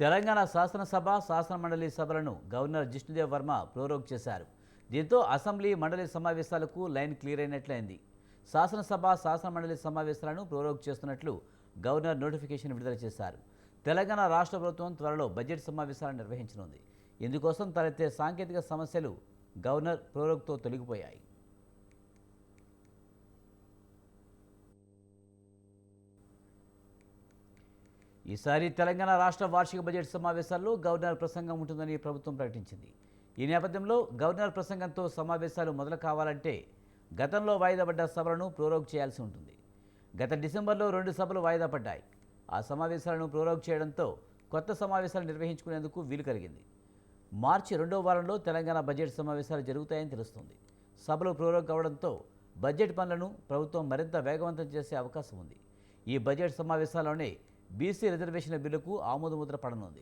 తెలంగాణ శాసనసభ శాసనమండలి సభలను గవర్నర్ జిష్ణుదేవ్ వర్మ ప్రోరోగ్ చేశారు. దీంతో అసెంబ్లీ మండలి సమావేశాలకు లైన్ క్లియర్ అయినట్లయింది. శాసనసభ శాసనమండలి సమావేశాలను ప్రోరోగ్ చేస్తున్నట్లు గవర్నర్ నోటిఫికేషన్ విడుదల చేశారు. తెలంగాణ రాష్ట్ర ప్రభుత్వం త్వరలో బడ్జెట్ సమావేశాలు నిర్వహించనుంది. ఇందుకోసం తలెత్తే సాంకేతిక సమస్యలు గవర్నర్ ప్రోరోగ్తో తొలగిపోయాయి. ఈసారి తెలంగాణ రాష్ట్ర వార్షిక బడ్జెట్ సమావేశాల్లో గవర్నర్ ప్రసంగం ఉంటుందని ప్రభుత్వం ప్రకటించింది. ఈ నేపథ్యంలో గవర్నర్ ప్రసంగంతో సమావేశాలు మొదలు కావాలంటే గతంలో వాయిదా పడ్డ సభలను ప్రోరోగ్ చేయాల్సి ఉంటుంది. గత డిసెంబర్లో 2 సభలు వాయిదా పడ్డాయి. ఆ సమావేశాలను ప్రోరోగ్ చేయడంతో కొత్త సమావేశాలు నిర్వహించుకునేందుకు వీలు కలిగింది. మార్చి 2వ వారంలో తెలంగాణ బడ్జెట్ సమావేశాలు జరుగుతాయని తెలుస్తుంది. సభలు ప్రోరోగ్ కావడంతో బడ్జెట్ పనులను ప్రభుత్వం మరింత వేగవంతం చేసే అవకాశం ఉంది. ఈ బడ్జెట్ సమావేశాల్లోనే బీసీ రిజర్వేషన్ల బిల్లుకు ఆమోదముద్ర పడనుంది.